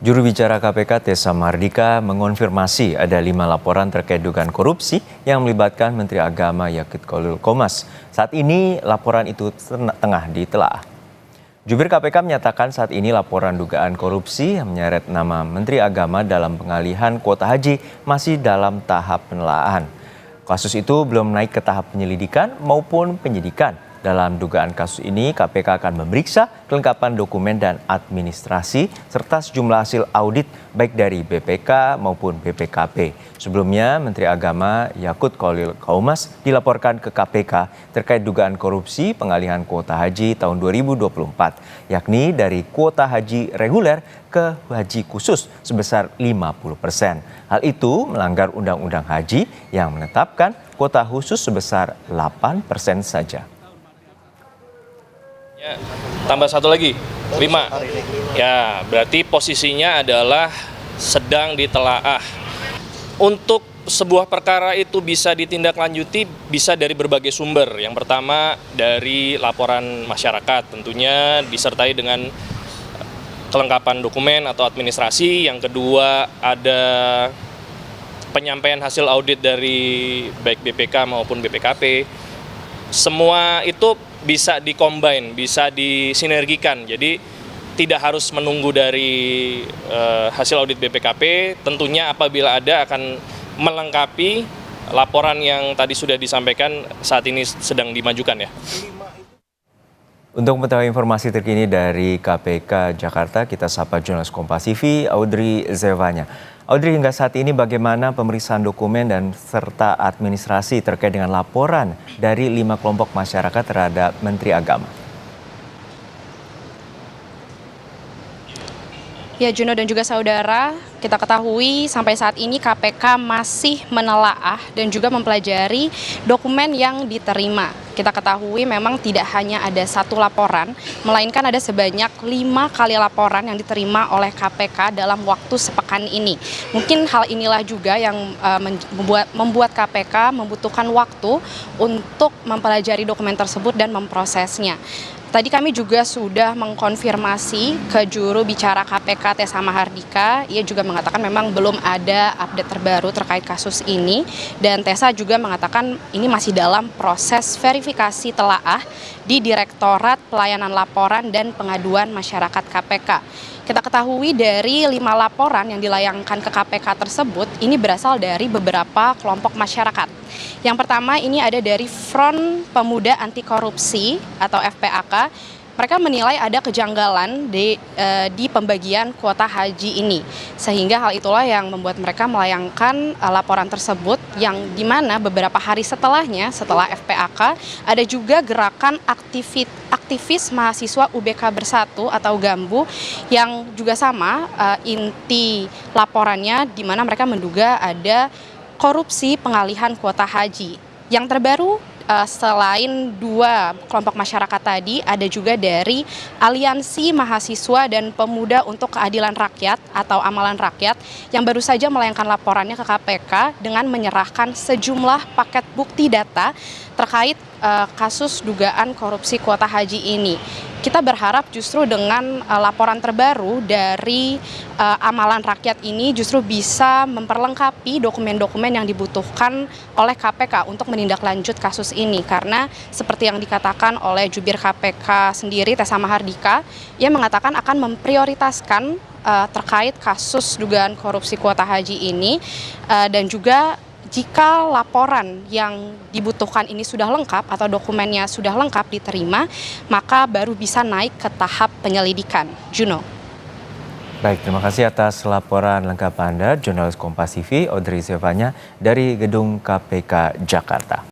Juru bicara KPK Tessa Mardika mengonfirmasi ada 5 laporan terkait dugaan korupsi yang melibatkan Menteri Agama Yakut Khalil Qomas. Saat ini laporan itu tengah ditelaah. Jubir KPK menyatakan saat ini laporan dugaan korupsi yang menyeret nama Menteri Agama dalam pengalihan kuota haji masih dalam tahap penelaahan. Kasus itu belum naik ke tahap penyelidikan maupun penyidikan. Dalam dugaan kasus ini, KPK akan memeriksa kelengkapan dokumen dan administrasi serta sejumlah hasil audit baik dari BPK maupun BPKP. Sebelumnya, Menteri Agama Yakut Khalil Qomas dilaporkan ke KPK terkait dugaan korupsi pengalihan kuota haji tahun 2024, yakni dari kuota haji reguler ke haji khusus sebesar 50%. Hal itu melanggar Undang-Undang Haji yang menetapkan kuota khusus sebesar 8% saja. Ya, tambah satu lagi, 5. Ya, berarti posisinya adalah sedang ditelaah. Untuk sebuah perkara itu bisa ditindaklanjuti bisa dari berbagai sumber. Yang pertama dari laporan masyarakat, tentunya disertai dengan kelengkapan dokumen atau administrasi. Yang kedua ada penyampaian hasil audit dari baik BPK maupun BPKP. Semua itu bisa dikombin, bisa disinergikan. Jadi tidak harus menunggu dari hasil audit BPKP. Tentunya apabila ada akan melengkapi laporan yang tadi sudah disampaikan saat ini sedang dimajukan ya. Untuk mengetahui informasi terkini dari KPK Jakarta, kita sapa jurnalis Kompas TV Audrey Zevanya. Audrey, hingga saat ini bagaimana pemeriksaan dokumen dan serta administrasi terkait dengan laporan dari 5 kelompok masyarakat terhadap Menteri Agama? Ya, Juno dan juga saudara, kita ketahui sampai saat ini KPK masih menelaah dan juga mempelajari dokumen yang diterima. Kita ketahui memang tidak hanya ada satu laporan, melainkan ada sebanyak 5 kali laporan yang diterima oleh KPK dalam waktu sepekan ini. Mungkin hal inilah juga yang membuat KPK membutuhkan waktu untuk mempelajari dokumen tersebut dan memprosesnya. Tadi kami juga sudah mengkonfirmasi ke juru bicara KPK Tessa Mardika. Ia juga mengatakan memang belum ada update terbaru terkait kasus ini. Dan Tessa juga mengatakan ini masih dalam proses verifikasi telaah di Direktorat Pelayanan Laporan dan Pengaduan Masyarakat KPK. Kita ketahui dari 5 laporan yang dilayangkan ke KPK tersebut, ini berasal dari beberapa kelompok masyarakat. Yang pertama ini ada dari Front Pemuda Anti Korupsi atau FPAK. Mereka menilai ada kejanggalan di pembagian kuota haji ini. Sehingga hal itulah yang membuat mereka melayangkan laporan tersebut, yang dimana beberapa hari setelahnya, setelah FPAK, ada juga gerakan aktivis mahasiswa UBK Bersatu atau GAMBU yang juga sama inti laporannya, di mana mereka menduga ada korupsi pengalihan kuota haji. Yang terbaru, selain 2 kelompok masyarakat tadi, ada juga dari Aliansi Mahasiswa dan Pemuda untuk Keadilan Rakyat atau Amalan Rakyat yang baru saja melayangkan laporannya ke KPK dengan menyerahkan sejumlah paket bukti data terkait kasus dugaan korupsi kuota haji ini. Kita berharap justru dengan laporan terbaru dari Amalan Rakyat ini justru bisa memperlengkapi dokumen-dokumen yang dibutuhkan oleh KPK untuk menindaklanjut kasus ini. Karena seperti yang dikatakan oleh jubir KPK sendiri, Tessa Mardika, ia mengatakan akan memprioritaskan terkait kasus dugaan korupsi kuota haji ini dan juga jika laporan yang dibutuhkan ini sudah lengkap atau dokumennya sudah lengkap diterima, maka baru bisa naik ke tahap penyelidikan. Juno. Baik, terima kasih atas laporan lengkap Anda, jurnalis Kompas TV Audrey Zevanya dari Gedung KPK Jakarta.